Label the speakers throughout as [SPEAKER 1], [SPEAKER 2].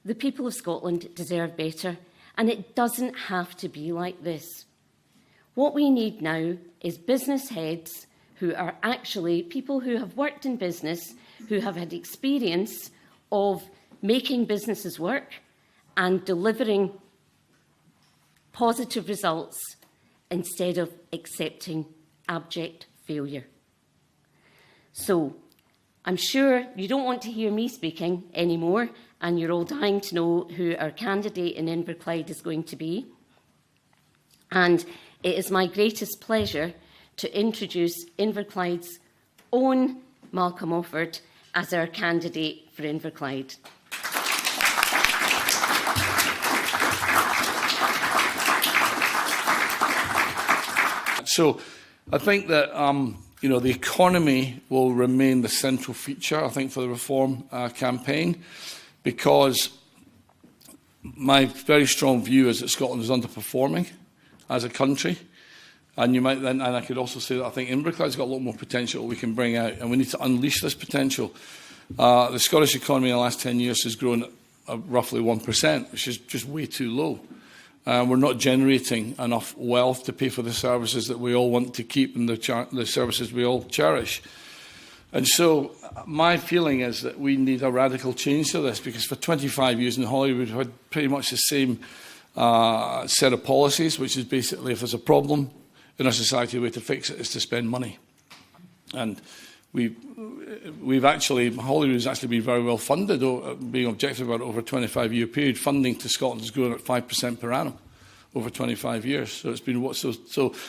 [SPEAKER 1] The people of Scotland deserve better, and it doesn't have to be like this. What we need now is business heads who are actually people who have worked in business, who have had experience of making businesses work and delivering positive results instead of accepting abject failure. So, I'm sure you don't want to hear me speaking anymore, and you're all dying to know who our candidate in Inverclyde is going to be. And it is my greatest pleasure to introduce Inverclyde's own Malcollm Offord as our candidate for Inverclyde.
[SPEAKER 2] So I think that the economy will remain the central feature, I think, for the reform campaign, because my very strong view is that Scotland is underperforming as a country. And you might then, and I could also say that I think Inverclyde's got a lot more potential we can bring out, and we need to unleash this potential. The Scottish economy in the last 10 years has grown at roughly 1%, which is just way too low. We're not generating enough wealth to pay for the services that we all want to keep and the services we all cherish. And so my feeling is that we need a radical change to this, because for 25 years in Hollywood we've had pretty much the same set of policies, which is basically if there's a problem in our society, the way to fix it is to spend money. And Hollywood has actually been very well funded, being objective about it, over a 25-year period. Funding to Scotland has grown at 5% per annum over 25 years. So it's been so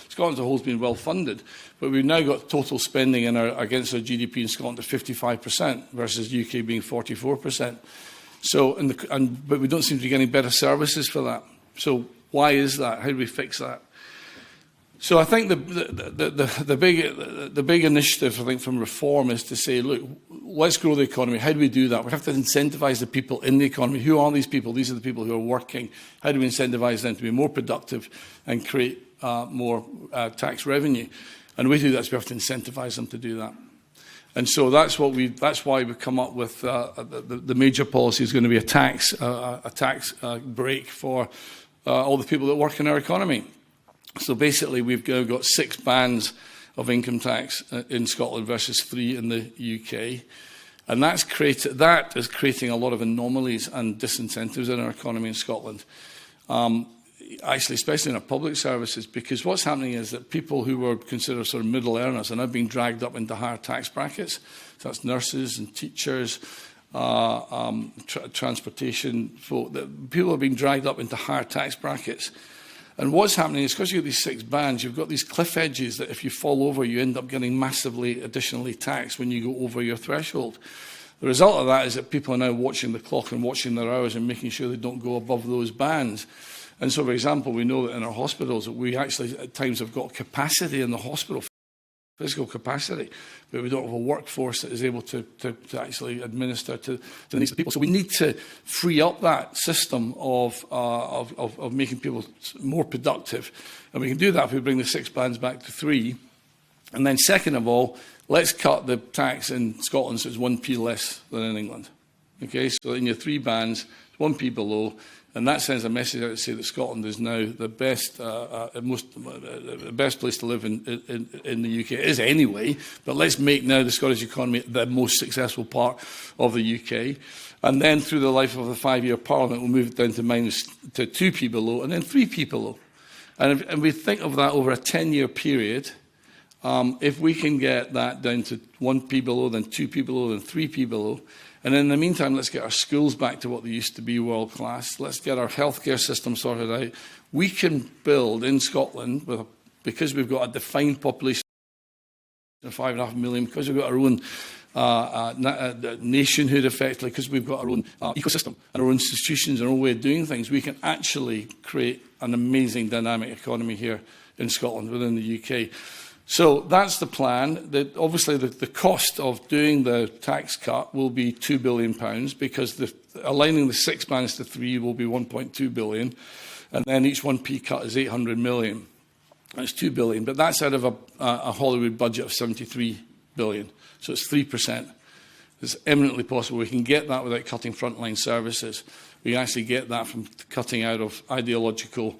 [SPEAKER 2] Scotland as a whole has been well funded, but we've now got total spending against our GDP in Scotland at 55% versus UK being 44%. So but we don't seem to be getting better services for that. So why is that? How do we fix that? So I think the big initiative, I think, from reform is to say, look, let's grow the economy. How do we do that? We have to incentivise the people in the economy. Who are these people? These are the people who are working. How do we incentivise them to be more productive and create more tax revenue? And the way to do that is we have to incentivise them to do that. And so that's why we've come up with the major policy is going to be a tax break for all the people that work in our economy. So basically, we've now got 6 bands of income tax in Scotland versus 3 in the UK. And that is creating a lot of anomalies and disincentives in our economy in Scotland. Actually, especially in our public services, because what's happening is that people who were considered sort of middle earners are now being dragged up into higher tax brackets. So that's nurses and teachers, transportation folk. People are being dragged up into higher tax brackets. And what's happening is, because you've got these 6 bands, you've got these cliff edges that if you fall over, you end up getting massively additionally taxed when you go over your threshold. The result of that is that people are now watching the clock and watching their hours and making sure they don't go above those bands. And so, for example, we know that in our hospitals that we actually at times have got capacity in the hospital, physical capacity, but we don't have a workforce that is able to actually administer to the needs of people. So we need to free up that system of making people more productive. And we can do that if we bring the 6 bands back to 3. And then second of all, let's cut the tax in Scotland so it's 1p less than in England. Okay, so in your 3 bands, 1p below. And that sends a message out to say that Scotland is now the best, the best place to live in the UK. It is anyway, but let's make now the Scottish economy the most successful part of the UK. And then through the life of the 5-year Parliament, we'll move it down to 2p below, and then 3p below. And we think of that over a 10-year period. If we can get that down to 1p below, then 2p below, then 3p below. And in the meantime, let's get our schools back to what they used to be, world class. Let's get our healthcare system sorted out. We can build in Scotland, because we've got a defined population of 5.5 million, because we've got our own nationhood effectively, because we've got our own ecosystem and our own institutions and our own way of doing things, we can actually create an amazing dynamic economy here in Scotland, within the UK. So that's the plan. Obviously, the cost of doing the tax cut will be £2 billion, because aligning the 6 bands to 3 will be 1.2 billion, and then each 1p cut is 800 million. That's 2 billion, but that's out of a Hollywood budget of 73 billion. So it's 3%. It's eminently possible we can get that without cutting frontline services. We can actually get that from cutting out of ideological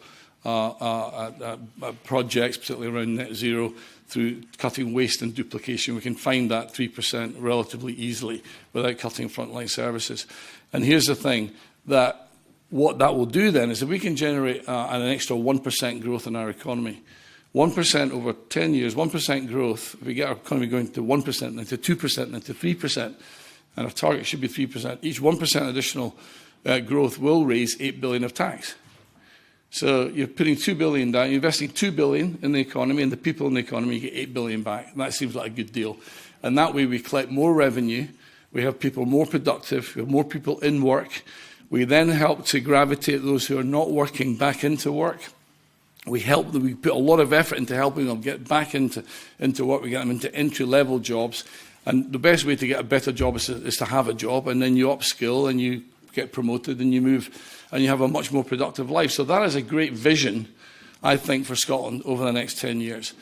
[SPEAKER 2] projects, particularly around net zero, through cutting waste and duplication. We can find that 3% relatively easily without cutting frontline services. And here's the thing, that what that will do then is if we can generate an extra 1% growth in our economy, 1% over 10 years, 1% growth, if we get our economy going to 1%, then to 2%, then to 3%, and our target should be 3%, each 1% additional growth will raise 8 billion of tax. So you're putting 2 billion down, you're investing 2 billion in the economy, and the people in the economy, you get 8 billion back. And that seems like a good deal. And that way we collect more revenue, we have people more productive, we have more people in work. We then help to gravitate those who are not working back into work. We help them, we put a lot of effort into helping them get back into work. We get them into entry-level jobs. And the best way to get a better job is to have a job, and then you upskill and you get promoted and you move and you have a much more productive life. So that is a great vision, I think, for Scotland over the next 10 years.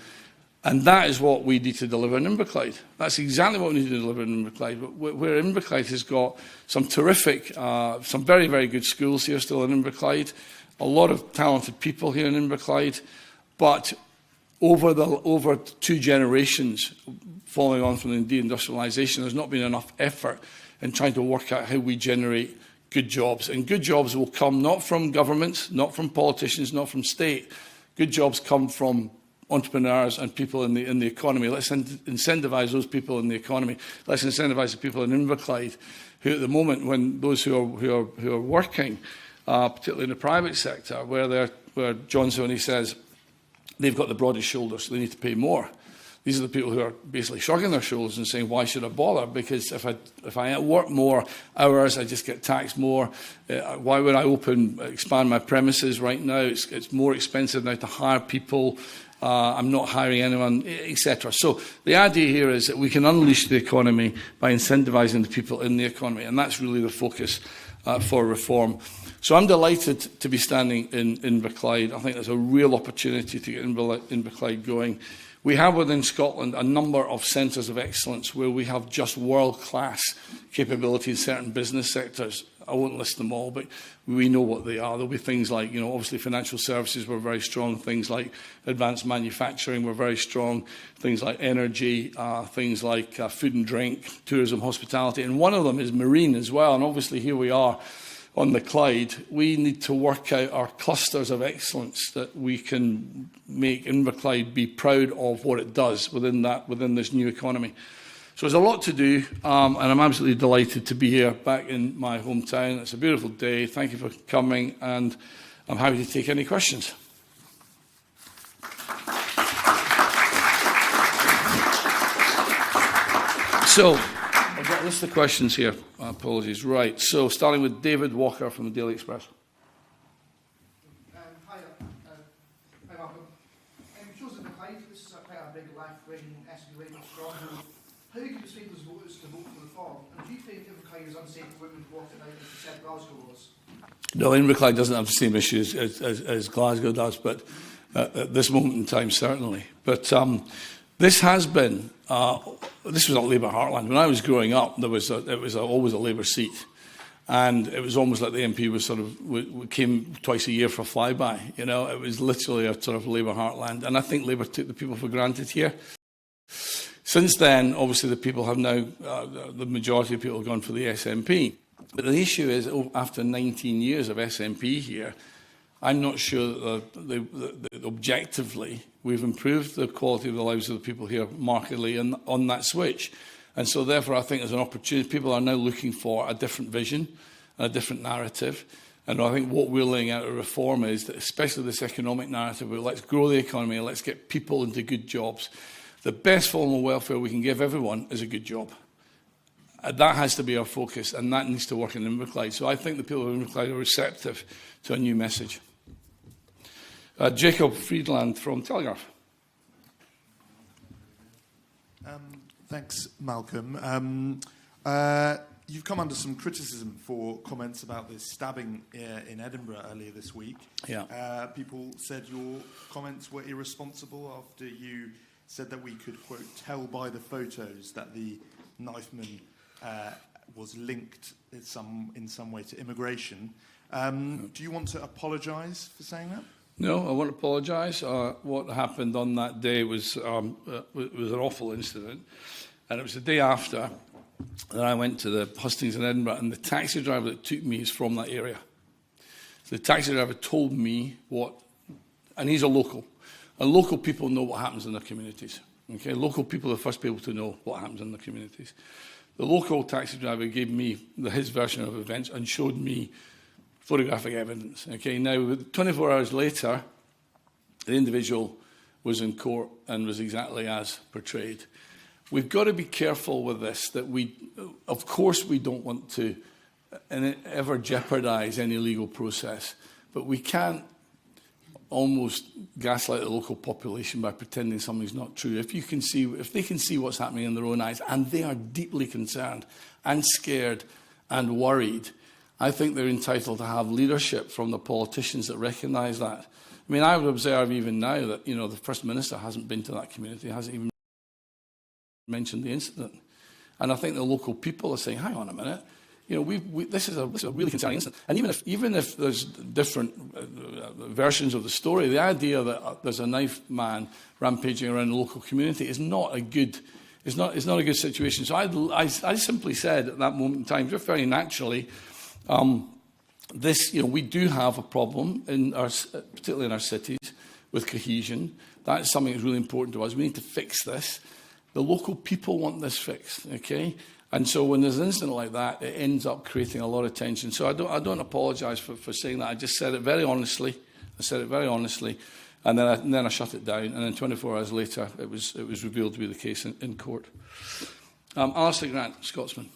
[SPEAKER 2] And that is what we need to deliver in Inverclyde. That's exactly what we need to deliver in Inverclyde. Where Inverclyde has got some terrific, some very, very good schools here still in Inverclyde, a lot of talented people here in Inverclyde, but over 2 generations following on from the deindustrialisation, there's not been enough effort in trying to work out how we generate good jobs. And good jobs will come not from governments, not from politicians, not from state. Good jobs come from entrepreneurs and people in the economy. Let's incentivise those people in the economy. Let's incentivise the people in Inverclyde, who at the moment, when those who are working, particularly in the private sector, where John Sonny says they've got the broadest shoulders, so they need to pay more. These are the people who are basically shrugging their shoulders and saying, why should I bother? Because if I work more hours, I just get taxed more. Why would I expand my premises right now? It's more expensive now to hire people. I'm not hiring anyone, etc. So the idea here is that we can unleash the economy by incentivising the people in the economy, and that's really the focus for reform. So I'm delighted to be standing in Inverclyde. I think there's a real opportunity to get Inverclyde going. We have within Scotland a number of centres of excellence where we have just world-class capability in certain business sectors. I won't list them all, but we know what they are. There'll be things like, obviously financial services, we're very strong. Things like advanced manufacturing, we're very strong. Things like energy, things like food and drink, tourism, hospitality. And one of them is marine as well. And obviously here we are on the Clyde. We need to work out our clusters of excellence that we can make Inverclyde be proud of what it does within this new economy. So there's a lot to do, and I'm absolutely delighted to be here back in my hometown. It's a beautiful day. Thank you for coming, and I'm happy to take any questions. So I've got a list of questions here. Apologies. Right. So starting with David Walker from the Daily Express.
[SPEAKER 3] Hi, Malcolm. Shows in the Clyde, this is quite a big left-wing SNP stronghold. How do you persuade those voters to vote for the reform? And do you think Inverclyde is unsafe for women to walk it out as said Glasgow was? No,
[SPEAKER 2] Inverclyde doesn't have the same issues as Glasgow does, but at this moment in time, certainly. But this has been, this was a Labour heartland. When I was growing up, it was always a Labour seat. And it was almost like the MP was came twice a year for a flyby. It was literally a sort of Labour heartland. And I think Labour took the people for granted here. Since then, obviously, the people have now, the majority of people have gone for the SNP. But the issue is, after 19 years of SNP here, I'm not sure that objectively we've improved the quality of the lives of the people here markedly on that switch. And so, therefore, I think there's an opportunity. People are now looking for a different vision and a different narrative. And I think what we're laying out a reform is that, especially this economic narrative, where let's grow the economy and let's get people into good jobs. The best form of welfare we can give everyone is a good job. That has to be our focus, and that needs to work in Inverclyde. So I think the people of Inverclyde are receptive to a new message. Jacob Friedland from Telegraph.
[SPEAKER 4] Thanks, Malcolm. You've come under some criticism for comments about the stabbing in Edinburgh earlier this week.
[SPEAKER 2] Yeah.
[SPEAKER 4] People said your comments were irresponsible after you said that we could, quote, tell by the photos that the knifeman was linked in some way to immigration. Do you want to apologise for saying that?
[SPEAKER 2] No, I won't apologise. What happened on that day was an awful incident, and it was the day after that I went to the hustings in Edinburgh, and the taxi driver that took me is from that area. So the taxi driver told me and he's a local, and local people know what happens in their communities. Okay, local people are the first people to know what happens in their communities. The local taxi driver gave me his version of events and showed me photographic evidence. Okay, now 24 hours later, the individual was in court and was exactly as portrayed. We've got to be careful with this, that of course we don't want to ever jeopardise any legal process, but we can't almost gaslight the local population by pretending something's not true. If they can see what's happening in their own eyes, and they are deeply concerned and scared and worried, I think they're entitled to have leadership from the politicians that recognise that. I mean, I would observe even now that, the First Minister hasn't been to that community, hasn't even mentioned the incident. And I think the local people are saying, hang on a minute, this is a really concerning incident. And even if there's different versions of the story, the idea that there's a knife man rampaging around the local community is not a good situation. So I simply said at that moment in time, just very naturally, we do have a problem particularly in our cities, with cohesion. That's something that's really important to us. We need to fix this. The local people want this fixed, okay? And so when there's an incident like that, it ends up creating a lot of tension. So I don't apologise for saying that. I just said it very honestly. And then I shut it down. And then 24 hours later, it was revealed to be the case in court. Alistair Grant, Scotsman.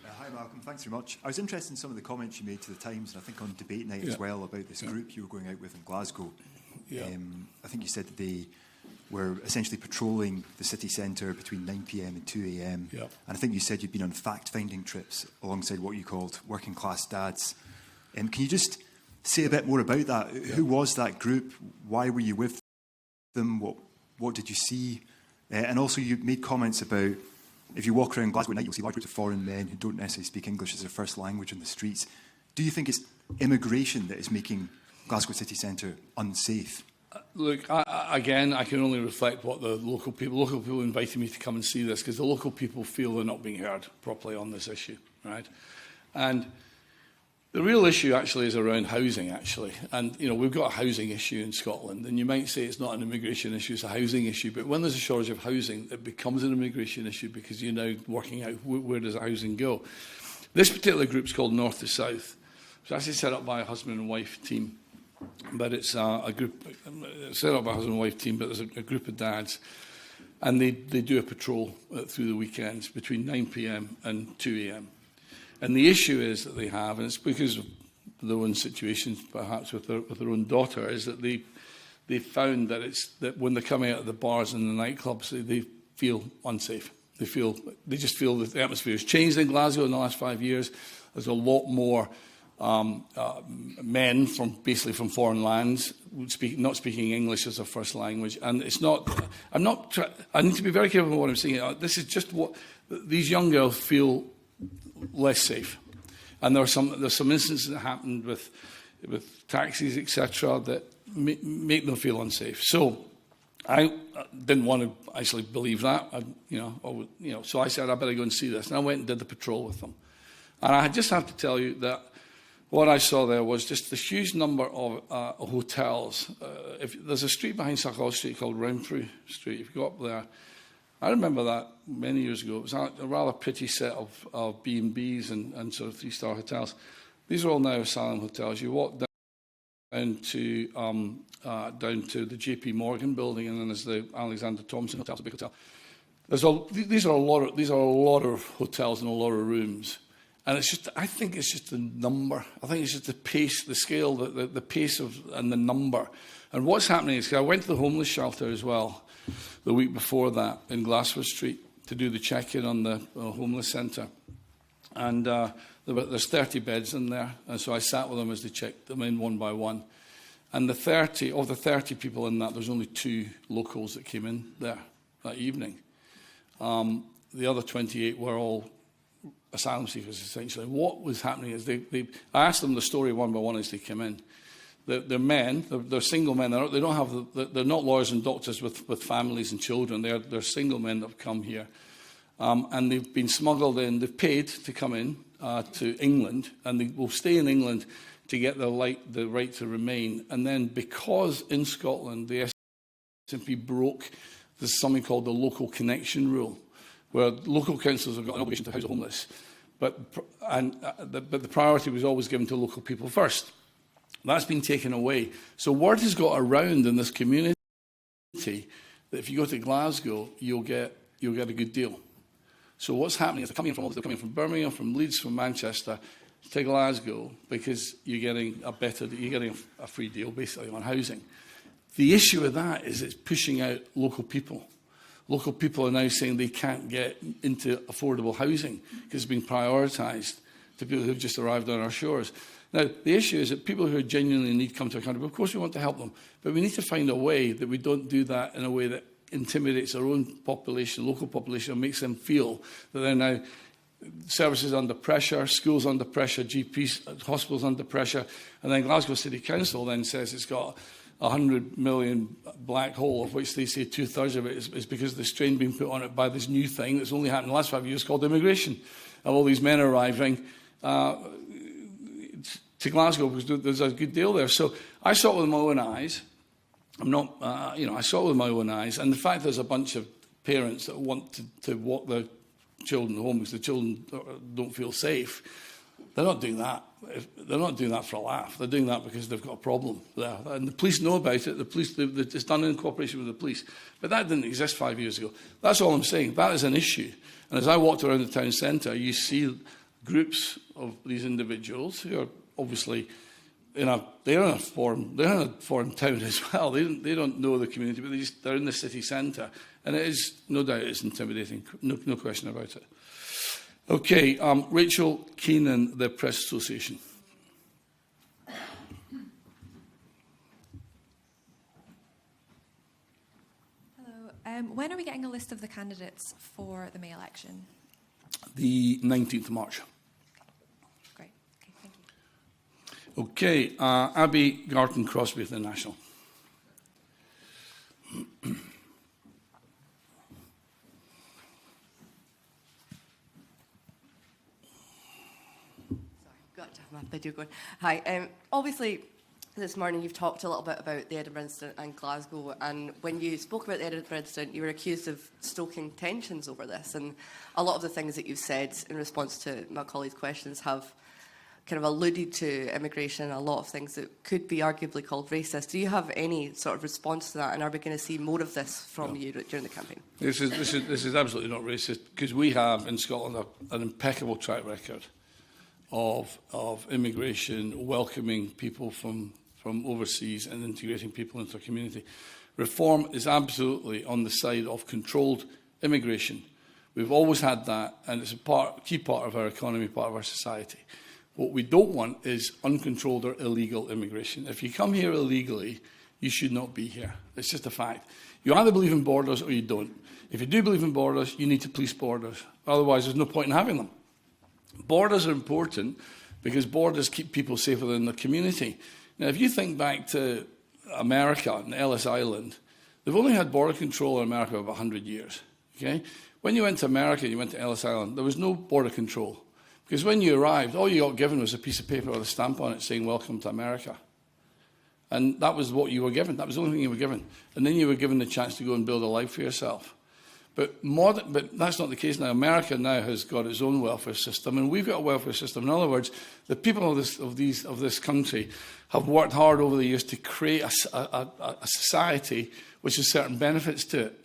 [SPEAKER 5] Hi, Malcolm. Thanks very much. I was interested in some of the comments you made to the Times, and I think on debate night as well, about this group you were going out with in Glasgow.
[SPEAKER 2] Yeah.
[SPEAKER 5] I think you said that they were essentially patrolling the city centre between 9 p.m. and 2 a.m.
[SPEAKER 2] Yeah.
[SPEAKER 5] And I think you said you'd been on fact-finding trips alongside what you called working-class dads. Can you just say a bit more about that? Yeah. Who was that group? Why were you with them? What did you see? And also you made comments about, if you walk around Glasgow at night, you'll see large groups of foreign men who don't necessarily speak English as their first language in the streets. Do you think it's immigration that is making Glasgow city centre unsafe?
[SPEAKER 2] Look, again, I can only reflect what the local people invited me to come and see this, because the local people feel they're not being heard properly on this issue, right? And the real issue actually is around housing, actually. And, we've got a housing issue in Scotland, and you might say it's not an immigration issue, it's a housing issue. But when there's a shortage of housing, it becomes an immigration issue, because you're now working out where does the housing go. This particular group is called North to South. It's actually set up by a husband and wife team. But it's a group set up by a husband and wife team, but there's a group of dads. And they do a patrol through the weekends between 9 p.m. and 2 a.m. And the issue is that they have, and it's because of their own situations, perhaps with their own daughter, is that they found that when they're coming out of the bars and the nightclubs, they feel unsafe. They just feel that the atmosphere has changed in Glasgow in the last 5 years. There's a lot more men from foreign lands not speaking English as their first language, and it's not. I need to be very careful with what I'm saying. This is just what these young girls feel less safe, and there's some instances that happened with taxis, etc., that make them feel unsafe. So I didn't want to actually believe that, So I said I better go and see this, and I went and did the patrol with them, and I just have to tell you that. What I saw there was just this huge number of hotels. There's a street behind Sakal Street called Renfrew Street. If you go up there, I remember that many years ago. It was a rather pretty set of B&Bs and sort of three-star hotels. These are all now asylum hotels. You walk down to the JP Morgan building, and then there's the Alexander Thompson Hotel, it's a big hotel. These are a lot of hotels and a lot of rooms. And I think it's just the number. I think it's just the pace, the scale, the pace and the number. And what's happening is, I went to the homeless shelter as well the week before that in Glasgow Street to do the check-in on the homeless centre. And there's 30 beds in there. And so I sat with them as they checked them in one by one. And of the 30 people in that, there's only 2 locals that came in there that evening. The other 28 were all asylum seekers, essentially. What was happening is I asked them the story one by one as they came in. They're men, they're single men. They're not lawyers and doctors with families and children. They're single men that have come here. And they've been smuggled in. They've paid to come in to England, and they will stay in England to get the right to remain. And then because in Scotland the SNP broke, there's something called the local connection rule, where local councils have got an obligation to house the homeless. But the priority was always given to local people first. That's been taken away. So word has got around in this community that if you go to Glasgow, you'll get a good deal. So what's happening is they're coming from Birmingham, from Leeds, from Manchester to Glasgow because you're getting a free deal basically on housing. The issue with that is it's pushing out local people. Local people are now saying they can't get into affordable housing because it's been prioritised to people who've just arrived on our shores. Now, the issue is that people who genuinely need come to a country, of course we want to help them, but we need to find a way that we don't do that in a way that intimidates our own population, local population, and makes them feel that they're now services under pressure, schools under pressure, GPs, hospitals under pressure, and then Glasgow City Council then says it's got a 100 million black hole, of which they say 2/3 of it is because of the strain being put on it by this new thing that's only happened in the last 5 years called immigration. And all these men arriving to Glasgow because there's a good deal there. So I saw it with my own eyes. I saw it with my own eyes. And the fact there's a bunch of parents that want to walk their children home because the children don't feel safe, they're not doing that. They're not doing that for a laugh. They're doing that because they've got a problem there. And the police know about it. The police, it's done in cooperation with the police. But that didn't exist 5 years ago. That's all I'm saying. That is an issue. And as I walked around the town centre, you see groups of these individuals who are obviously they're in a foreign town as well. They don't know the community, but they're in the city centre, and it is no doubt it's intimidating. No question about it. Okay, Rachel Keenan, the Press Association.
[SPEAKER 6] Hello. When are we getting a list of the candidates for the May election?
[SPEAKER 2] The 19th of March.
[SPEAKER 6] Great. Okay, thank you.
[SPEAKER 2] Okay, Abby Garton-Crosby of the National.
[SPEAKER 7] Got to have my video going. Hi. Obviously, this morning you've talked a little bit about the Edinburgh incident and Glasgow, and when you spoke about the Edinburgh incident, you were accused of stoking tensions over this, and a lot of the things that you've said in response to my colleague's questions have kind of alluded to immigration and a lot of things that could be arguably called racist. Do you have any sort of response to that, and are we going to see more of this from you during the campaign?
[SPEAKER 2] This is absolutely not racist, because we have in Scotland an impeccable track record of immigration, welcoming people from overseas and integrating people into our community. Reform is absolutely on the side of controlled immigration. We've always had that, and it's a key part of our economy, part of our society. What we don't want is uncontrolled or illegal immigration. If you come here illegally, you should not be here. It's just a fact. You either believe in borders or you don't. If you do believe in borders, you need to police borders. Otherwise, there's no point in having them. Borders are important because borders keep people safer in the community. Now, if you think back to America and Ellis Island, they've only had border control in America for 100 years. Okay? When you went to America and you went to Ellis Island, there was no border control. Because when you arrived, all you got given was a piece of paper with a stamp on it saying, "Welcome to America." And that was what you were given. That was the only thing you were given. And then you were given the chance to go and build a life for yourself. But that's not the case now. America now has got its own welfare system, and we've got a welfare system. In other words, the people of this country have worked hard over the years to create a society which has certain benefits to it.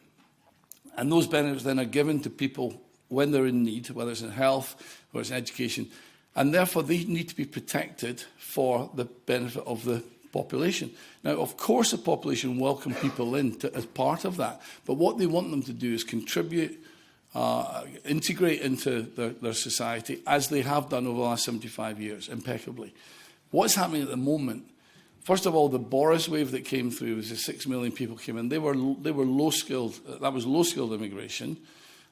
[SPEAKER 2] And those benefits then are given to people when they're in need, whether it's in health, whether it's in education. And therefore, they need to be protected for the benefit of the population. Now, of course, the population welcome people in as part of that. But what they want them to do is contribute, integrate into their society, as they have done over the last 75 years, impeccably. What's happening at the moment? First of all, the Boris wave that came through was 6 million people came in. They were low-skilled. That was low-skilled immigration.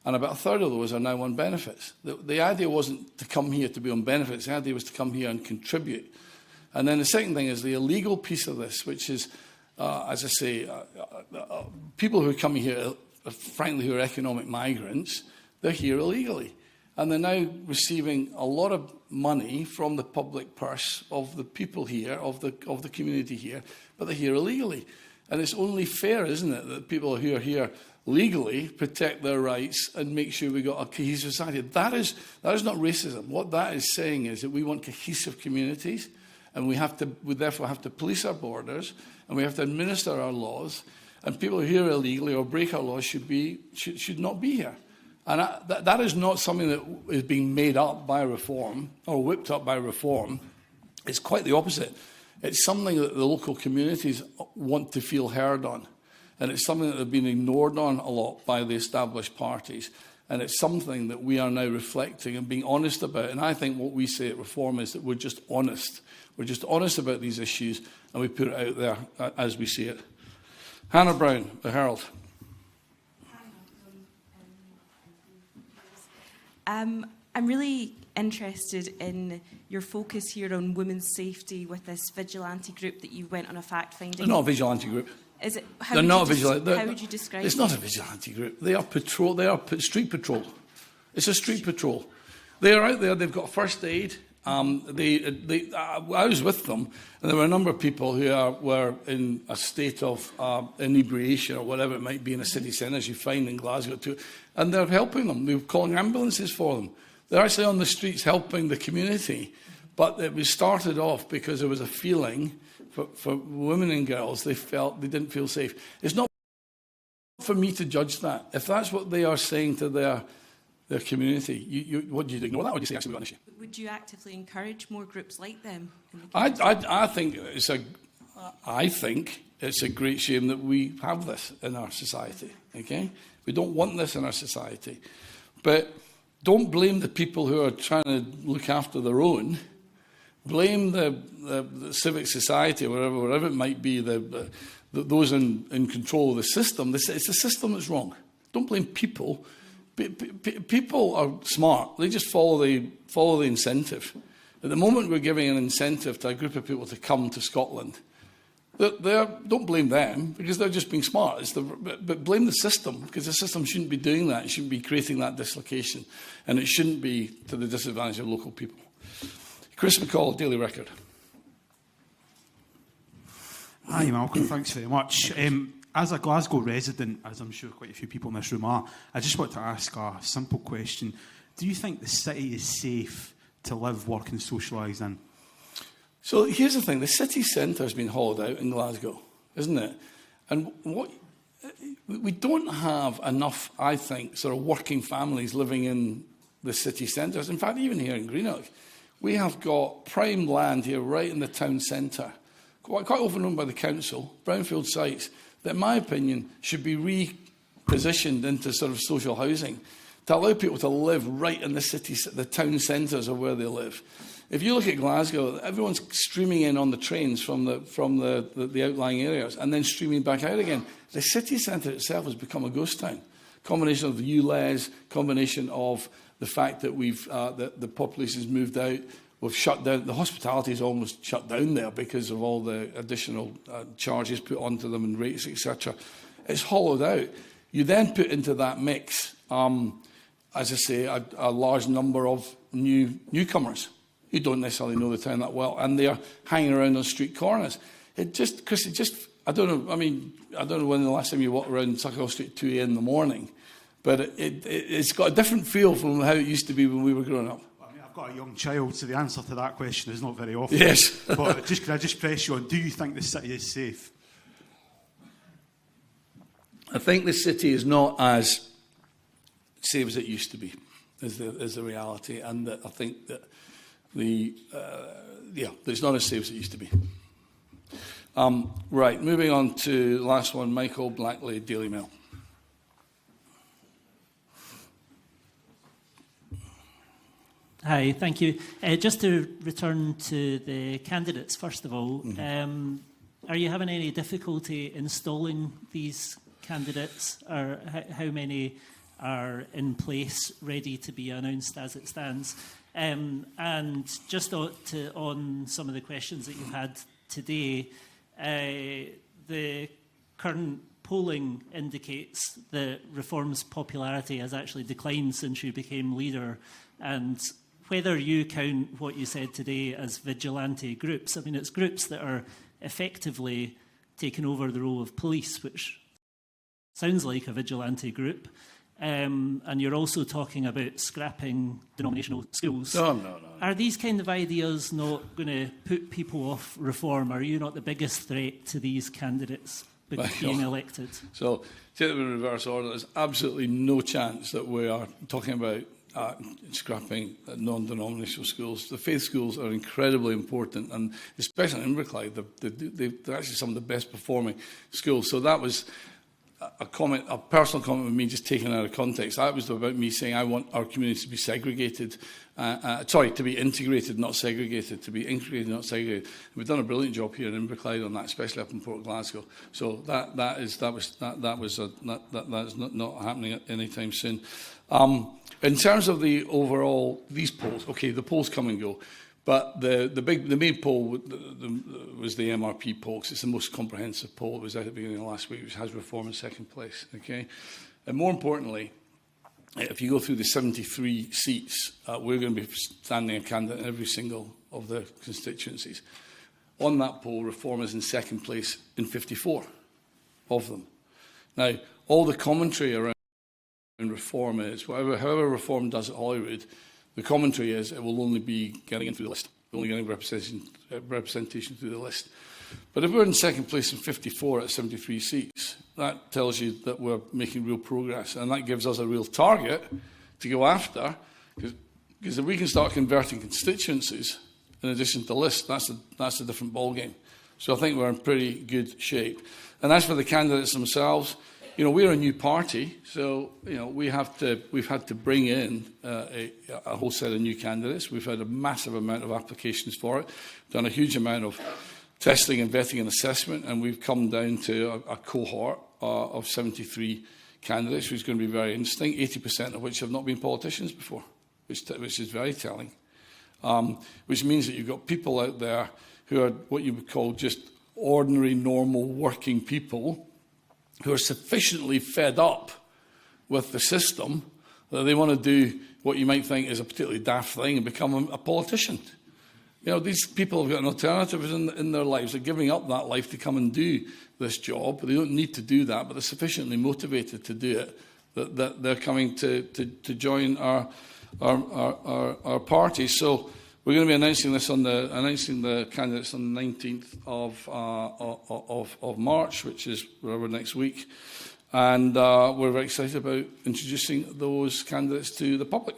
[SPEAKER 2] and about a third of those are now on benefits. The idea wasn't to come here to be on benefits. The idea was to come here and contribute. And then the second thing is the illegal piece of this, which is, as I say, people who are coming here, frankly, who are economic migrants, they're here illegally. And they're now receiving a lot of money from the public purse of the people here, of the community here, but they're here illegally. And it's only fair, isn't it, that people who are here legally protect their rights and make sure we've got a cohesive society. That is not racism. What that is saying is that we want cohesive communities, and we therefore have to police our borders, and we have to administer our laws, and people who are here illegally or break our laws should not be here. And that is not something that is being made up by reform or whipped up by reform. It's quite the opposite. It's something that the local communities want to feel heard on. And it's something that they've been ignored on a lot by the established parties. And it's something that we are now reflecting and being honest about. And I think what we say at Reform is that we're just honest. We're just honest about these issues, and we put it out there as we see it. Hannah Brown, The Herald.
[SPEAKER 8] I'm really interested in your focus here on women's safety with this vigilante group that you went on a fact-finding.
[SPEAKER 2] They're not a vigilante group.
[SPEAKER 8] Is it?
[SPEAKER 2] They're not a vigilante.
[SPEAKER 8] How would you describe it?
[SPEAKER 2] It's not a vigilante group. They are patrol. They are street patrol. It's a street patrol. They are out there. They've got first aid. I was with them, and there were a number of people who were in a state of inebriation or whatever it might be in a city centre, as you find in Glasgow too, and they're helping them. They're calling ambulances for them. They're actually on the streets helping the community. But it was started off because there was a feeling for women and girls, they didn't feel safe. It's not for me to judge that. If that's what they are saying to their community, what do you ignore that, or do you say actually we've got an issue?
[SPEAKER 8] Would you actively encourage more groups like them?
[SPEAKER 2] I think it's a great shame that we have this in our society. Okay, we don't want this in our society, but don't blame the people who are trying to look after their own. Blame the civic society, or whatever it might be, those in control of the system. It's the system that's wrong. Don't blame people. People are smart. They just follow the incentive. At the moment, we're giving an incentive to a group of people to come to Scotland. Don't blame them, because they're just being smart. But blame the system, because the system shouldn't be doing that. It shouldn't be creating that dislocation, and it shouldn't be to the disadvantage of local people. Chris McCall, Daily Record.
[SPEAKER 9] Hi, Malcolm. Thanks very much. As a Glasgow resident, as I'm sure quite a few people in this room are, I just want to ask a simple question. Do you think the city is safe to live, work and socialise in?
[SPEAKER 2] So here's the thing. The city centre has been hauled out in Glasgow, isn't it? And we don't have enough, I think, sort of working families living in the city centres. In fact, even here in Greenock, we have got prime land here right in the town centre, quite often owned by the council, brownfield sites, that in my opinion should be repositioned into sort of social housing to allow people to live right in the city, the town centres of where they live. If you look at Glasgow, everyone's streaming in on the trains from the outlying areas and then streaming back out again. The city centre itself has become a ghost town. Combination of the ULEZ, combination of the fact that the population's moved out. We've shut down, the hospitality is almost shut down there because of all the additional charges put onto them and rates, etc. It's hollowed out. You then put into that mix, as I say, a large number of newcomers who don't necessarily know the town that well, and they are hanging around on street corners. Chris, I don't know. I mean, I don't know when the last time you walked around Suckhill Street at 2 a.m. in the morning, but it's got a different feel from how it used to be when we were growing up.
[SPEAKER 9] I've got a young child, so the answer to that question is not very often.
[SPEAKER 2] Yes.
[SPEAKER 9] But can I just press you on, do you think the city is safe?
[SPEAKER 2] I think the city is not as safe as it used to be, is the reality. And I think that it's not as safe as it used to be. Right, moving on to the last one, Michael Blackley, Daily Mail.
[SPEAKER 10] Hi, thank you. Just to return to the candidates, first of all, are you having any difficulty installing these candidates, or how many are in place, ready to be announced as it stands. And just on some of the questions that you've had today, the current polling indicates that Reform's popularity has actually declined since you became leader. And whether you count what you said today as vigilante groups, I mean, it's groups that are effectively taking over the role of police, which sounds like a vigilante group. And you're also talking about scrapping denominational schools.
[SPEAKER 2] No.
[SPEAKER 10] Are these kind of ideas not going to put people off Reform? Are you not the biggest threat to these candidates being elected?
[SPEAKER 2] So, take them in reverse order. There's absolutely no chance that we are talking about scrapping non-denominational schools. The faith schools are incredibly important, and especially in Inverclyde, they're actually some of the best performing schools. So that was a personal comment with me just taken out of context. That was about me saying I want our community to be segregated, to be integrated, not segregated, to be integrated, not segregated. And we've done a brilliant job here in Inverclyde on that, especially up in Port Glasgow. So that is not happening anytime soon. In terms of the overall, these polls, okay, the polls come and go. But the main poll was the MRP poll, because it's the most comprehensive poll. It was out at the beginning of last week, which has Reform in second place. Okay, and more importantly, if you go through the 73 seats, we're going to be standing a candidate in every single of the constituencies. On that poll, Reform is in second place in 54 of them. Now, all the commentary around Reform is, however Reform does at Holyrood, the commentary is it will only be getting in through the list, only getting representation through the list. But if we're in second place in 54 at 73 seats, that tells you that we're making real progress, and that gives us a real target to go after, because if we can start converting constituencies in addition to lists, that's a different ballgame. So I think we're in pretty good shape. And as for the candidates themselves, you know, we're a new party, so you know we've had to bring in a whole set of new candidates. We've had a massive amount of applications for it, done a huge amount of testing and vetting and assessment, and we've come down to a cohort of 73 candidates, which is going to be very interesting. 80% of which have not been politicians before, which is very telling. Which means that you've got people out there who are what you would call just ordinary, normal, working people, who are sufficiently fed up with the system that they want to do what you might think is a particularly daft thing and become a politician. You know, these people have got an alternative in their lives. They're giving up that life to come and do this job. They don't need to do that, but they're sufficiently motivated to do it that they're coming to join our party. So we're going to be announcing the candidates on the 19th of March, which is whatever next week, and we're very excited about introducing those candidates to the public.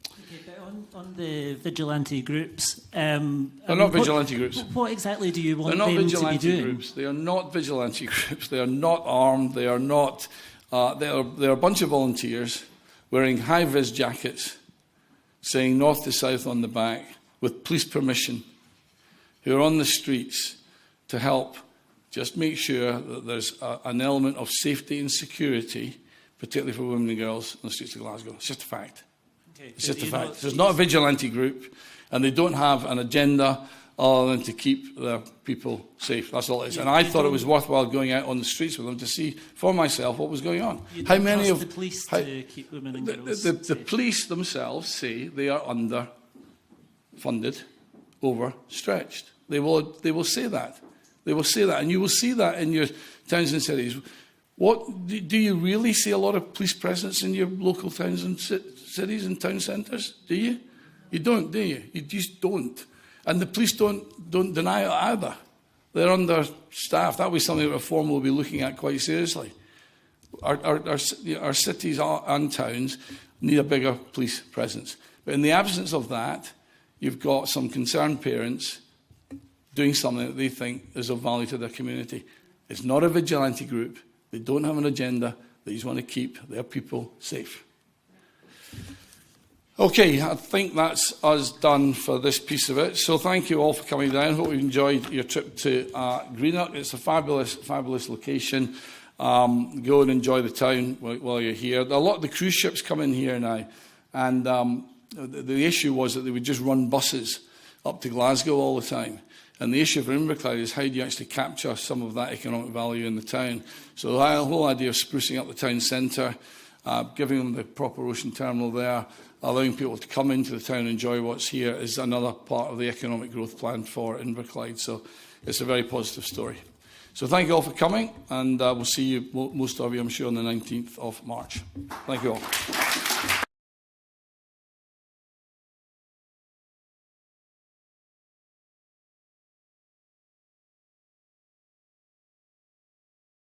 [SPEAKER 10] Okay, but on the vigilante groups,
[SPEAKER 2] they're not vigilante groups.
[SPEAKER 10] What exactly do you want
[SPEAKER 2] them to be doing? They're not vigilante groups. They are not vigilante groups. They are not armed. They are not. They're a bunch of volunteers wearing high-vis jackets, saying north to south on the back, with police permission, who are on the streets to help just make sure that there's an element of safety and security, particularly for women and girls on the streets of Glasgow. It's just a fact. Okay, it's just a fact. So it's not a vigilante group, and they don't have an agenda other than to keep their people safe. That's all it is. And I thought it was worthwhile going out on the streets with them to see for myself what was going on.
[SPEAKER 10] How many of the police to keep women and girls safe?
[SPEAKER 2] The police themselves say they are underfunded, overstretched. They will say that. They will say that, and you will see that in your towns and cities. Do you really see a lot of police presence in your local towns and cities and town centres? Do you? You don't, do you? You just don't. And the police don't deny it either. They're understaffed. That was something that Reform will be looking at quite seriously. Our cities and towns need a bigger police presence. But in the absence of that, you've got some concerned parents doing something that they think is of value to their community. It's not a vigilante group. They don't have an agenda. They just want to keep their people safe. Okay, I think that's us done for this piece of it. So thank you all for coming down. Hope you enjoyed your trip to Greenock. It's a fabulous, fabulous location. Go and enjoy the town while you're here. A lot of the cruise ships come in here now, and the issue was that they would just run buses up to Glasgow all the time. And the issue for Inverclyde is how do you actually capture some of that economic value in the town? So the whole idea of sprucing up the town centre, giving them the proper ocean terminal there, allowing people to come into the town and enjoy what's here is another part of the economic growth plan for Inverclyde. So it's a very positive story. So thank you all for coming, and we'll see you, most of you, I'm sure, on the 19th of March. Thank you all.